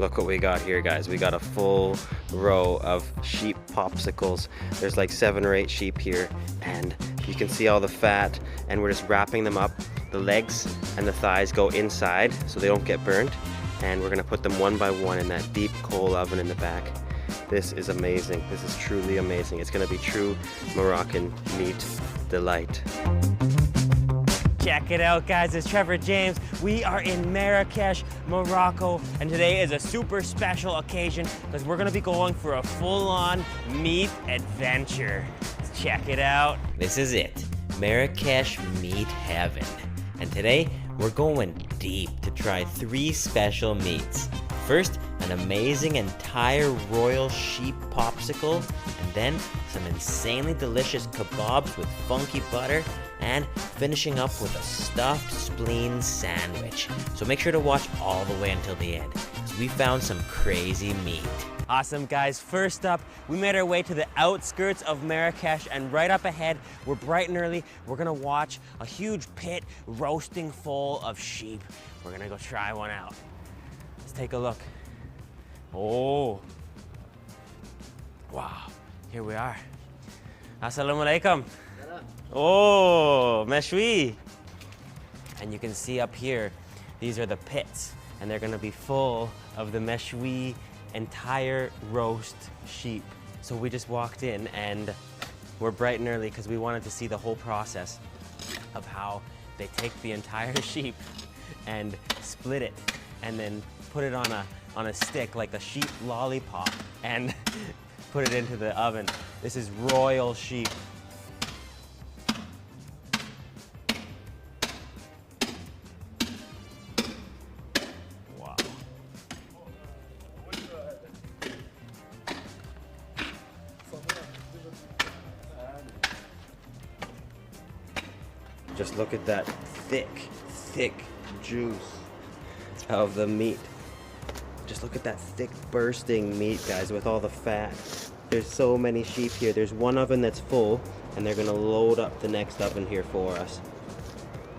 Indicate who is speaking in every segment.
Speaker 1: Look what we got here, guys. We got a full row of sheep popsicles. There's like 7 or 8 sheep here, and you can see all the fat, and we're just wrapping them up. The legs and the thighs go inside so they don't get burnt, and we're gonna put them one by one in that deep coal oven in the back. This is amazing. This is truly amazing. It's gonna be true Moroccan meat delight.
Speaker 2: Check it out, guys. It's Trevor James. We are in Marrakesh, Morocco, and today is a super special occasion because we're gonna be going for a full-on meat adventure. Let's check it out.
Speaker 3: This is it, Marrakesh meat heaven. And today, we're going deep to try 3 special meats. First, an amazing entire royal sheep popsicle, and then some insanely delicious kebabs with funky butter, and finishing up with a stuffed spleen sandwich. So make sure to watch all the way until the end, because we found some crazy meat.
Speaker 2: Awesome, guys. First up, we made our way to the outskirts of Marrakesh, and right up ahead, we're bright and early. We're gonna watch a huge pit roasting full of sheep. We're gonna go try one out. Let's take a look. Oh, wow, here we are. Assalamu alaikum. Oh, meshwi. And you can see up here, these are the pits, and they're gonna be full of the meshwi entire roast sheep. So we just walked in, and we're bright and early because we wanted to see the whole process of how they take the entire sheep and split it, and then put it on a stick like a sheep lollipop, and put it into the oven. This is royal sheep. Wow.
Speaker 1: Just look at that thick juice of the meat. Just look at that thick bursting meat, guys, with all the fat. There's so many sheep here. There's one oven that's full, and they're gonna load up the next oven here for us.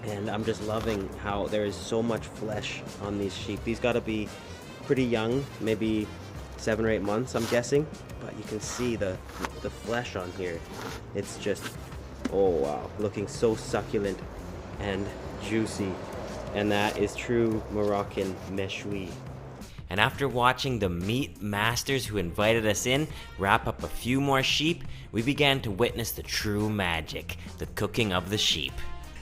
Speaker 1: And I'm just loving how there is so much flesh on these sheep. These gotta be pretty young, maybe 7 or 8 months, I'm guessing. But you can see the flesh on here. It's just, oh wow, looking so succulent and juicy. And that is true Moroccan meshwi.
Speaker 3: And after watching the meat masters who invited us in wrap up a few more sheep, we began to witness the true magic, the cooking of the sheep.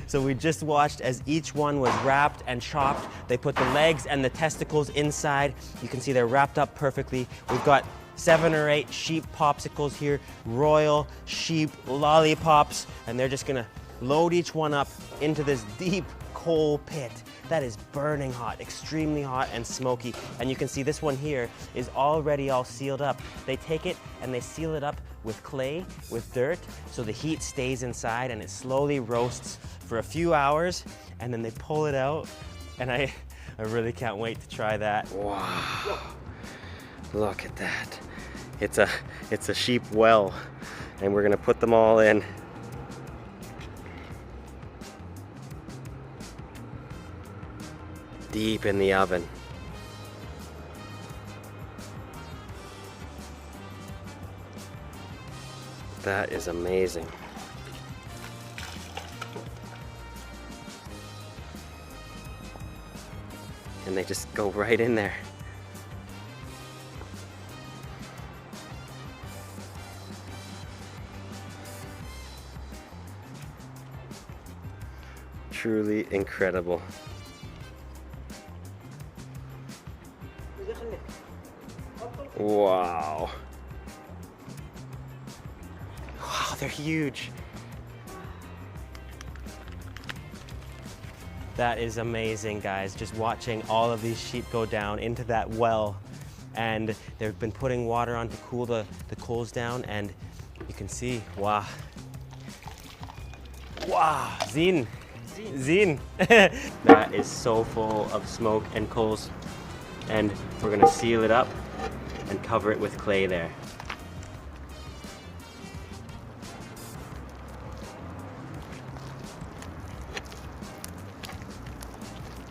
Speaker 2: So we just watched as each one was wrapped and chopped. They put the legs and the testicles inside. You can see they're wrapped up perfectly. We've got 7 or 8 sheep popsicles here, royal sheep lollipops, and they're just gonna load each one up into this deep coal pit that is burning hot, extremely hot and smoky. And you can see this one here is already all sealed up. They take it and they seal it up with clay, with dirt, so the heat stays inside and it slowly roasts for a few hours, and then they pull it out, and I really can't wait to try that.
Speaker 1: Wow, look at that. It's a sheep well, and we're gonna put them all in. Deep in the oven. That is amazing. And they just go right in there. Truly incredible. Wow. Wow, they're huge.
Speaker 2: That is amazing, guys. Just watching all of these sheep go down into that well. And they've been putting water on to cool the coals down, and you can see, wow. Wow, Zin. That is so full of smoke and coals. And we're gonna seal it up and cover it with clay there.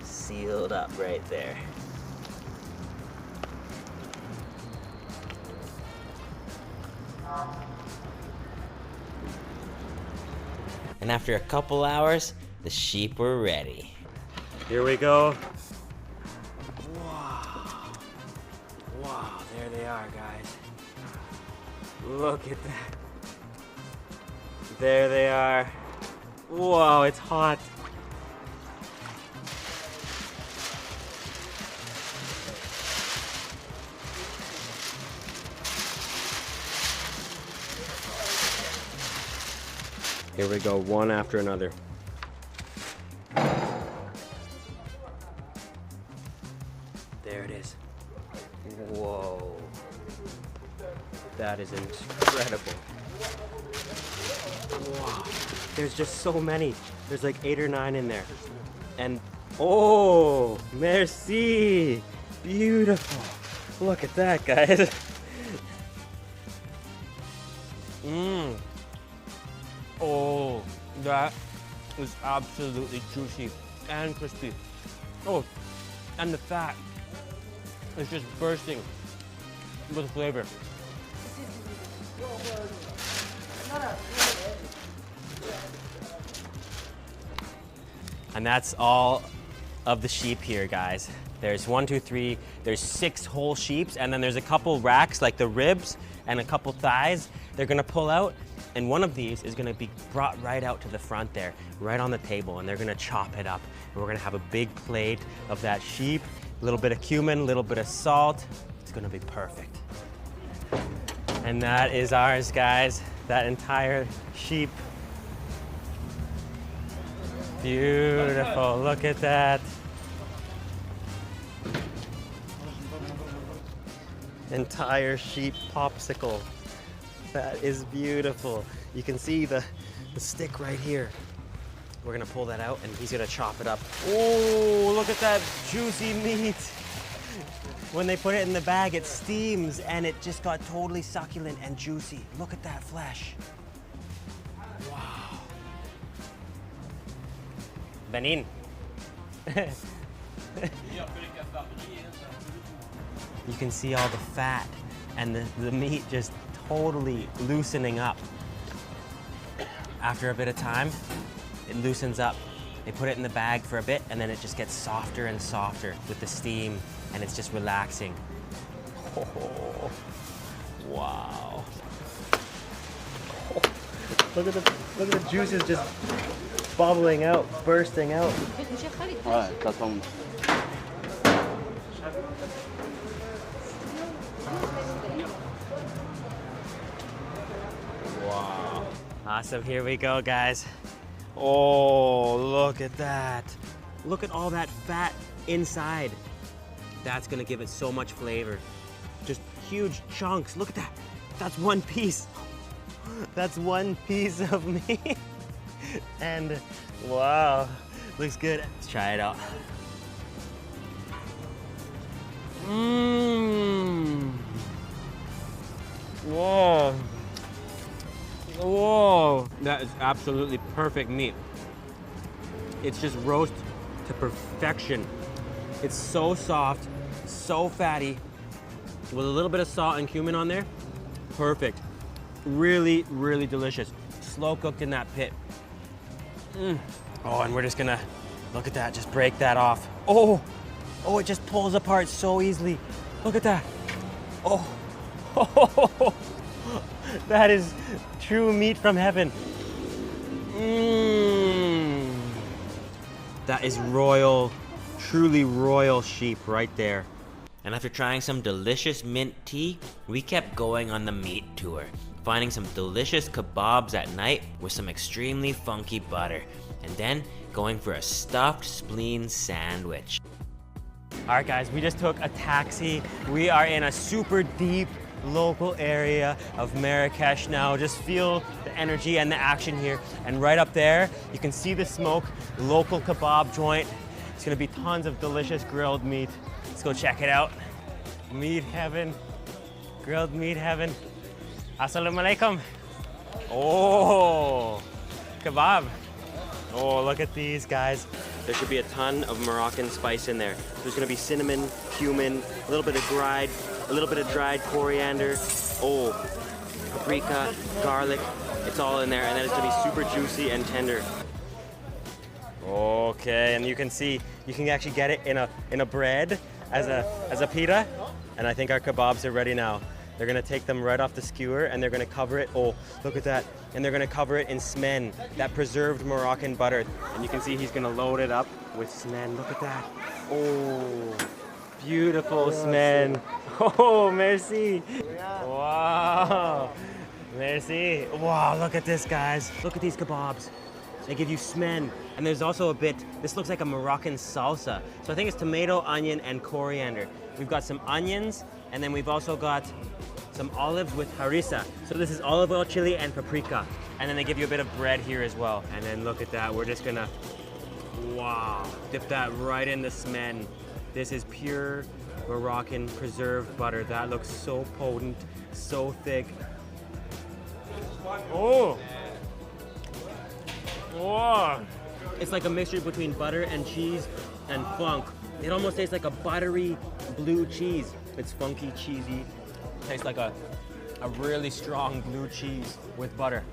Speaker 2: Sealed up right there.
Speaker 3: and after a couple hours, the sheep were ready.
Speaker 2: Here we go. Wow. Wow, there they are, guys. Look at that. There they are. Whoa, it's hot. Here we go, one after another. There it is. Whoa. That is incredible. Wow. There's just so many. There's like 8 or 9 in there. And, oh, merci. Beautiful. Look at that, guys. Mmm. Oh, that is absolutely juicy and crispy. Oh, and the fat is just bursting with flavor. And that's all of the sheep here, guys. There's 1, 2, 3, there's 6 whole sheeps, and then there's a couple racks, like the ribs and a couple thighs. They're gonna pull out, and one of these is gonna be brought right out to the front there, right on the table, and they're gonna chop it up. And we're gonna have a big plate of that sheep, a little bit of cumin, a little bit of salt. It's gonna be perfect. And that is ours, guys. That entire sheep. Beautiful, look at that. Entire sheep popsicle. That is beautiful. You can see the stick right here. We're gonna pull that out and he's gonna chop it up. Oh, look at that juicy meat. When they put it in the bag, it steams and it just got totally succulent and juicy. Look at that flesh. Wow. Benin. You can see all the fat and the meat just totally loosening up. After a bit of time, it loosens up. They put it in the bag for a bit and then it just gets softer and softer with the steam and it's just relaxing. Oh, wow. Oh, look at the juices just bubbling out, bursting out. Wow. Awesome, here we go, guys. Oh, look at that. Look at all that fat inside. That's gonna give it so much flavor. Just huge chunks, look at that. That's one piece. That's one piece of meat. And wow, looks good. Let's try it out. Mmm. Whoa. Whoa, that is absolutely perfect meat. It's just roast to perfection. It's so soft, so fatty, with a little bit of salt and cumin on there. Perfect. Really, really delicious. Slow cooked in that pit. Oh, and we're just gonna, look at that, just break that off. Oh, it just pulls apart so easily. Look at that. Oh, that is true meat from heaven. That is royal, truly royal sheep right there.
Speaker 3: And after trying some delicious mint tea, we kept going on the meat tour, finding some delicious kebabs at night with some extremely funky butter, and then going for a stuffed spleen sandwich.
Speaker 2: All right, guys, we just took a taxi. We are in a super deep local area of Marrakesh now. Just feel the energy and the action here. And right up there, you can see the smoke, local kebab joint. It's gonna be tons of delicious grilled meat. Let's go check it out. Meat heaven, grilled meat heaven. Assalamu alaikum. Oh, kebab. Oh, look at these, guys. There should be a ton of Moroccan spice in there. There's gonna be cinnamon, cumin, a little bit of dried coriander, paprika, garlic, It's all in there, and then it's gonna be super juicy and tender. Okay, and you can see, you can actually get it in a bread as a pita. And I think our kebabs are ready now. They're gonna take them right off the skewer and they're gonna cover it, oh, look at that. And they're gonna cover it in smen, that preserved Moroccan butter. And you can see he's gonna load it up with smen, look at that. Oh, beautiful smen. Oh, merci. Wow, merci. Wow, look at this, guys. Look at these kebabs. They give you smen, and there's also a bit, this looks like a Moroccan salsa. So I think it's tomato, onion, and coriander. We've got some onions, and then we've also got some olives with harissa. So this is olive oil, chili, and paprika. And then they give you a bit of bread here as well. And then look at that, we're just gonna, wow, dip that right in the smen. This is pure Moroccan preserved butter. That looks so potent, so thick. Oh! Whoa. It's like a mixture between butter and cheese and funk. It almost tastes like a buttery blue cheese. It's funky, cheesy. Tastes like a really strong blue cheese with butter.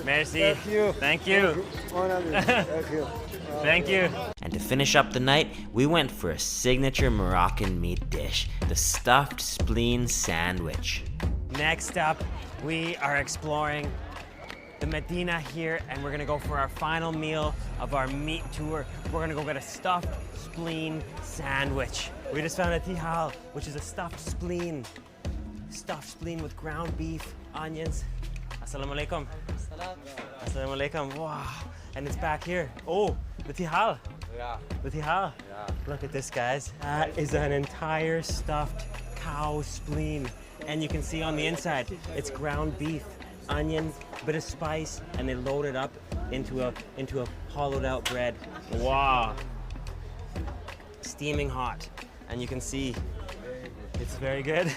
Speaker 2: Merci.
Speaker 4: Thank you.
Speaker 2: Thank you.
Speaker 4: Thank you.
Speaker 2: Thank you.
Speaker 3: And to finish up the night, we went for a signature Moroccan meat dish, the stuffed spleen sandwich.
Speaker 2: Next up, we are exploring the Medina here, and we're gonna go for our final meal of our meat tour. We're gonna go get a stuffed spleen sandwich. We just found a tihal, which is a stuffed spleen with ground beef, onions. Assalamu alaikum. Assalamu alaikum. Wow. And it's back here. Oh, the tihal.
Speaker 4: Yeah.
Speaker 2: The tihal.
Speaker 4: Yeah.
Speaker 2: Look at this, guys. That is an entire stuffed cow spleen. And you can see on the inside, it's ground beef, onion, a bit of spice, and they load it up into a hollowed out bread. Wow. Steaming hot. And you can see it's very good.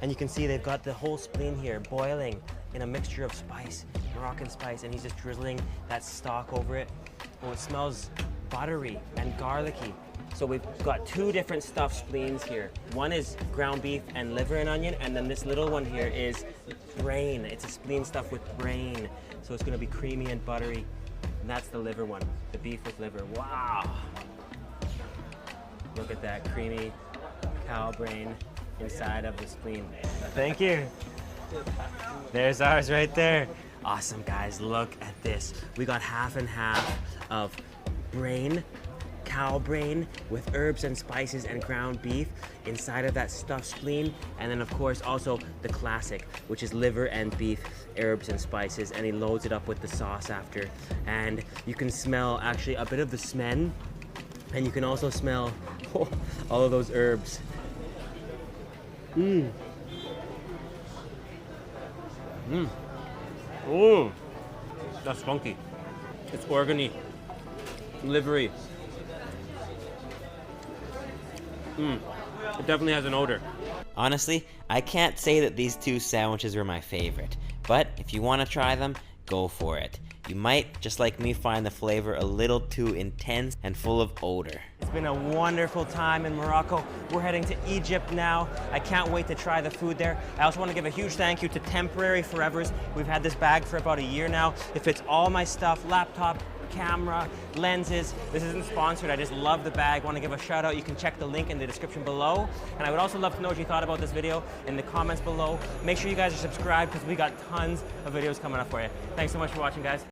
Speaker 2: And you can see they've got the whole spleen here boiling in a mixture of spice, Moroccan spice, and he's just drizzling that stock over it. Oh, it smells buttery and garlicky. So we've got two different stuffed spleens here. One is ground beef and liver and onion, and then this little one here is brain. It's a spleen stuffed with brain. So it's gonna be creamy and buttery. And that's the liver one, the beef with liver. Wow. Look at that creamy cow brain inside of the spleen. Thank you. There's ours right there. Awesome, guys, look at this. We got half and half of brain, cow brain with herbs and spices and ground beef inside of that stuffed spleen. And then of course also the classic, which is liver and beef, herbs and spices, and he loads it up with the sauce after. And you can smell actually a bit of the smen, and you can also smell all of those herbs. Mmm. Mmm. Oh, that's funky. It's organy, livery. It definitely has an odor.
Speaker 3: Honestly, I can't say that these two sandwiches were my favorite, but if you want to try them, go for it. You might, just like me, find the flavor a little too intense and full of odor.
Speaker 2: It's been a wonderful time in Morocco. We're heading to Egypt now. I can't wait to try the food there. I also want to give a huge thank you to Temporary Forevers. We've had this bag for about a year now. It fits all my stuff, laptop, camera, lenses. This isn't sponsored, I just love the bag. Want to give a shout out. You can check the link in the description below. And I would also love to know what you thought about this video in the comments below. Make sure you guys are subscribed because we got tons of videos coming up for you. Thanks so much for watching, guys.